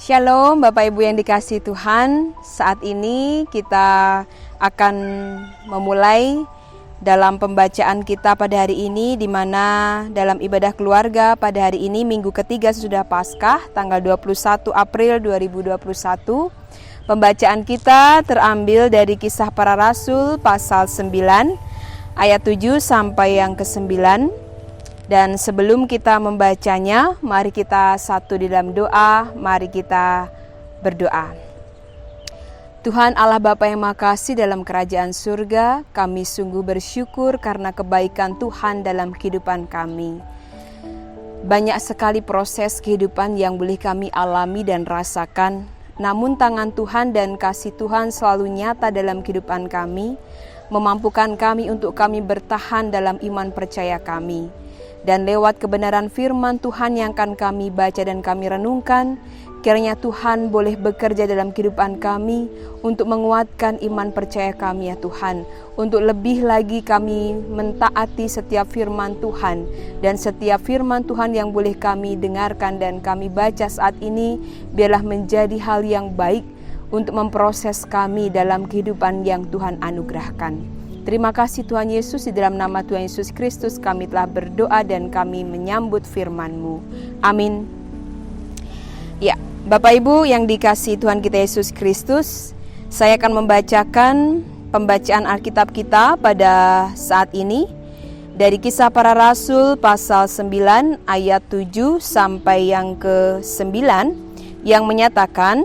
Shalom Bapak Ibu yang dikasihi Tuhan. Saat ini kita akan memulai dalam pembacaan kita pada hari ini, di mana dalam ibadah keluarga pada hari ini minggu ketiga sesudah Paskah tanggal 21 April 2021. Pembacaan kita terambil dari Kisah Para Rasul pasal 9 ayat 7 sampai yang ke-9. Dan sebelum kita membacanya, mari kita satu di dalam doa, mari kita berdoa. Tuhan Allah Bapa yang Maha Kasih dalam kerajaan surga, kami sungguh bersyukur karena kebaikan Tuhan dalam kehidupan kami. Banyak sekali proses kehidupan yang boleh kami alami dan rasakan, namun tangan Tuhan dan kasih Tuhan selalu nyata dalam kehidupan kami, memampukan kami untuk kami bertahan dalam iman percaya kami. Dan lewat kebenaran firman Tuhan yang akan kami baca dan kami renungkan, kiranya Tuhan boleh bekerja dalam kehidupan kami untuk menguatkan iman percaya kami ya Tuhan. Untuk lebih lagi kami mentaati setiap firman Tuhan, dan setiap firman Tuhan yang boleh kami dengarkan dan kami baca saat ini, biarlah menjadi hal yang baik untuk memproses kami dalam kehidupan yang Tuhan anugerahkan. Terima kasih Tuhan Yesus, di dalam nama Tuhan Yesus Kristus kami telah berdoa dan kami menyambut firman-Mu. Amin. Ya, Bapak Ibu yang dikasihi Tuhan kita Yesus Kristus, saya akan membacakan pembacaan Alkitab kita pada saat ini dari Kisah Para Rasul pasal 9 ayat 7 sampai yang ke-9 yang menyatakan,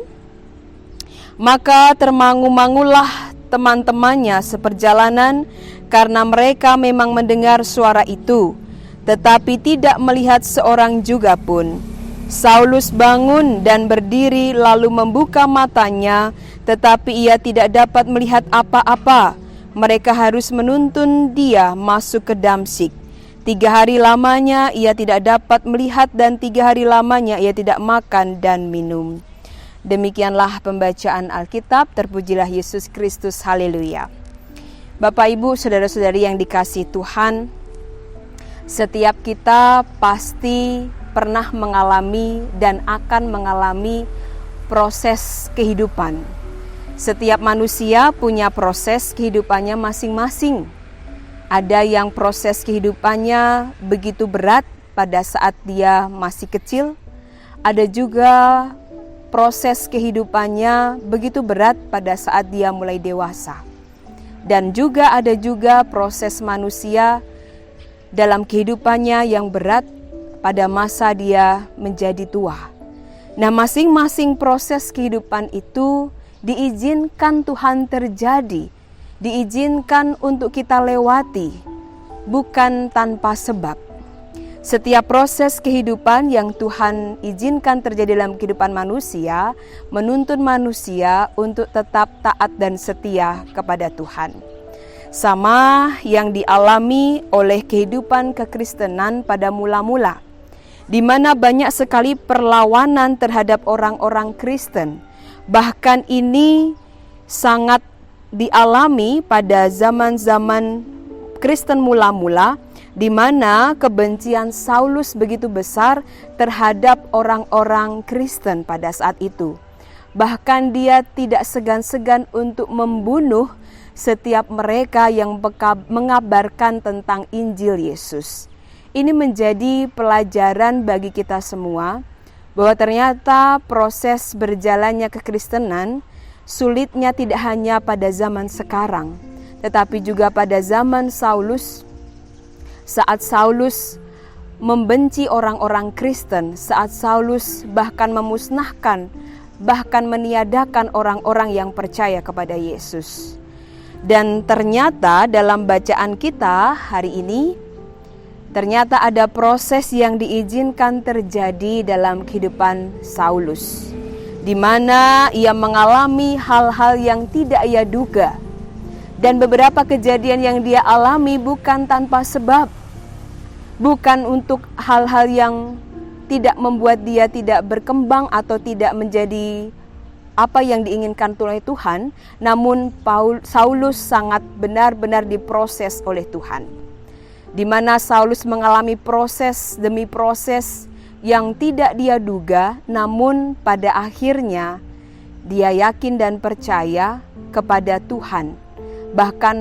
"Maka termangu-mangulah teman-temannya seperjalanan karena mereka memang mendengar suara itu, tetapi tidak melihat seorang juga pun. Saulus bangun dan berdiri lalu membuka matanya, tetapi ia tidak dapat melihat apa-apa. Mereka harus menuntun dia masuk ke Damsyik. 3 hari lamanya ia tidak dapat melihat dan 3 hari lamanya ia tidak makan dan minum." Demikianlah pembacaan Alkitab. Terpujilah Yesus Kristus. Haleluya. Bapak Ibu, saudara-saudari yang dikasihi Tuhan, setiap kita pasti pernah mengalami dan akan mengalami proses kehidupan. Setiap manusia punya proses kehidupannya masing-masing. Ada yang proses kehidupannya begitu berat pada saat dia masih kecil. Ada juga proses kehidupannya begitu berat pada saat dia mulai dewasa. Dan juga ada proses manusia dalam kehidupannya yang berat pada masa dia menjadi tua. Nah, masing-masing proses kehidupan itu diizinkan Tuhan terjadi, diizinkan untuk kita lewati, bukan tanpa sebab. Setiap proses kehidupan yang Tuhan izinkan terjadi dalam kehidupan manusia, menuntun manusia untuk tetap taat dan setia kepada Tuhan. Sama yang dialami oleh kehidupan kekristenan pada mula-mula, di mana banyak sekali perlawanan terhadap orang-orang Kristen. Bahkan ini sangat dialami pada zaman-zaman Kristen mula-mula, di mana kebencian Saulus begitu besar terhadap orang-orang Kristen pada saat itu. Bahkan dia tidak segan-segan untuk membunuh setiap mereka yang mengabarkan tentang Injil Yesus. Ini menjadi pelajaran bagi kita semua, bahwa ternyata proses berjalannya kekristenan sulitnya tidak hanya pada zaman sekarang, tetapi juga pada zaman Saulus. Saat Saulus membenci orang-orang Kristen, saat Saulus bahkan memusnahkan, bahkan meniadakan orang-orang yang percaya kepada Yesus. Dan ternyata dalam bacaan kita hari ini, ternyata ada proses yang diizinkan terjadi dalam kehidupan Saulus, di mana ia mengalami hal-hal yang tidak ia duga. Dan beberapa kejadian yang dia alami bukan tanpa sebab, bukan untuk hal-hal yang tidak membuat dia tidak berkembang atau tidak menjadi apa yang diinginkan oleh Tuhan, namun Saulus sangat benar-benar diproses oleh Tuhan. Di mana Saulus mengalami proses demi proses, yang tidak dia duga, namun pada akhirnya dia yakin dan percaya kepada Tuhan. Bahkan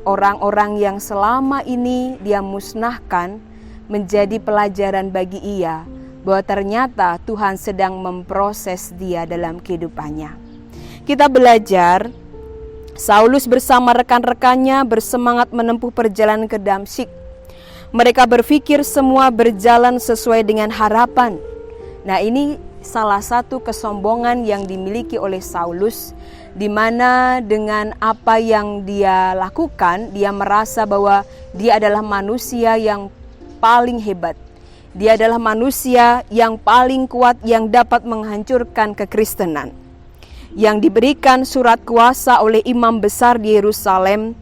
orang-orang yang selama ini dia musnahkan menjadi pelajaran bagi ia bahwa ternyata Tuhan sedang memproses dia dalam kehidupannya. Kita belajar Saulus bersama rekan-rekannya bersemangat menempuh perjalanan ke Damsyik. Mereka berpikir semua berjalan sesuai dengan harapan. Nah, ini salah satu kesombongan yang dimiliki oleh Saulus, di mana dengan apa yang dia lakukan, dia merasa bahwa dia adalah manusia yang paling hebat. Dia adalah manusia yang paling kuat yang dapat menghancurkan kekristenan. Yang diberikan surat kuasa oleh imam besar di Yerusalem,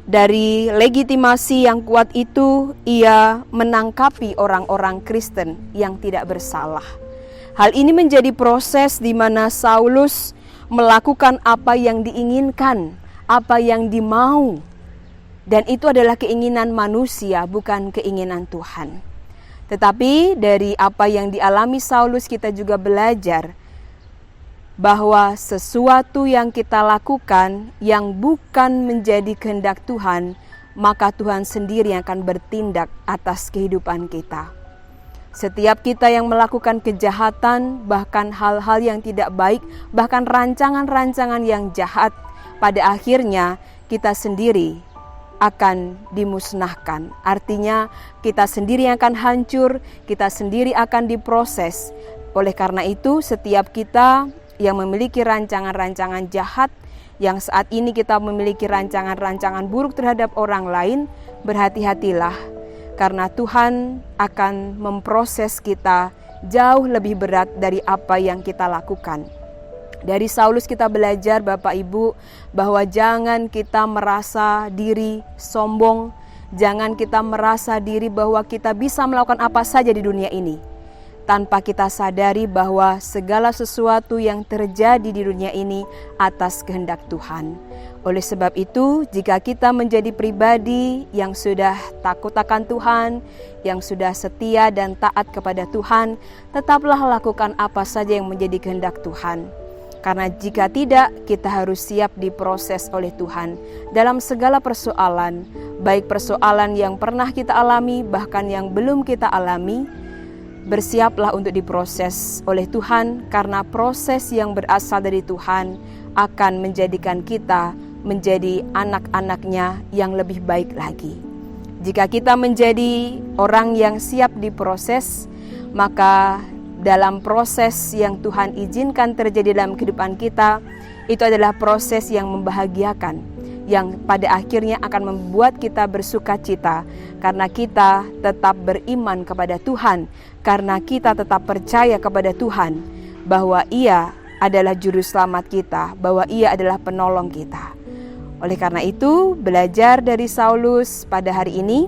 dari legitimasi yang kuat itu ia menangkapi orang-orang Kristen yang tidak bersalah. Hal ini menjadi proses di mana Saulus melakukan apa yang diinginkan, apa yang dimau. Dan itu adalah keinginan manusia, bukan keinginan Tuhan. Tetapi dari apa yang dialami Saulus, kita juga belajar bahwa sesuatu yang kita lakukan yang bukan menjadi kehendak Tuhan, maka Tuhan sendiri yang akan bertindak atas kehidupan kita. Setiap kita yang melakukan kejahatan, bahkan hal-hal yang tidak baik, bahkan rancangan-rancangan yang jahat, pada akhirnya kita sendiri akan dimusnahkan. Artinya kita sendiri yang akan hancur, kita sendiri akan diproses. Oleh karena itu, setiap kita yang memiliki rancangan-rancangan jahat, yang saat ini kita memiliki rancangan-rancangan buruk terhadap orang lain, berhati-hatilah, karena Tuhan akan memproses kita jauh lebih berat dari apa yang kita lakukan. Dari Saulus kita belajar, Bapak Ibu, bahwa jangan kita merasa diri sombong, jangan kita merasa diri bahwa kita bisa melakukan apa saja di dunia ini, tanpa kita sadari bahwa segala sesuatu yang terjadi di dunia ini atas kehendak Tuhan. Oleh sebab itu, jika kita menjadi pribadi yang sudah takut akan Tuhan, yang sudah setia dan taat kepada Tuhan, tetaplah lakukan apa saja yang menjadi kehendak Tuhan. Karena jika tidak, kita harus siap diproses oleh Tuhan dalam segala persoalan, baik persoalan yang pernah kita alami, bahkan yang belum kita alami. Bersiaplah untuk diproses oleh Tuhan, karena proses yang berasal dari Tuhan akan menjadikan kita menjadi anak-anaknya yang lebih baik lagi. Jika kita menjadi orang yang siap diproses, maka dalam proses yang Tuhan izinkan terjadi dalam kehidupan kita, itu adalah proses yang membahagiakan, yang pada akhirnya akan membuat kita bersuka cita, karena kita tetap beriman kepada Tuhan, karena kita tetap percaya kepada Tuhan bahwa Ia adalah juru selamat kita, bahwa Ia adalah penolong kita. Oleh karena itu, belajar dari Saulus pada hari ini,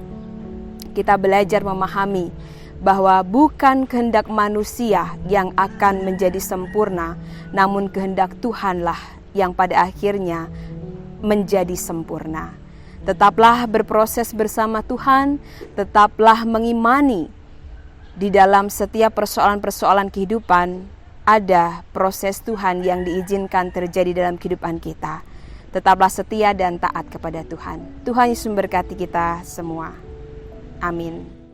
kita belajar memahami bahwa bukan kehendak manusia yang akan menjadi sempurna, namun kehendak Tuhanlah yang pada akhirnya menjadi sempurna. Tetaplah berproses bersama Tuhan, tetaplah mengimani di dalam setiap persoalan-persoalan kehidupan ada proses Tuhan yang diizinkan terjadi dalam kehidupan kita. Tetaplah setia dan taat kepada Tuhan. Tuhan Yesus memberkati kita semua. Amin.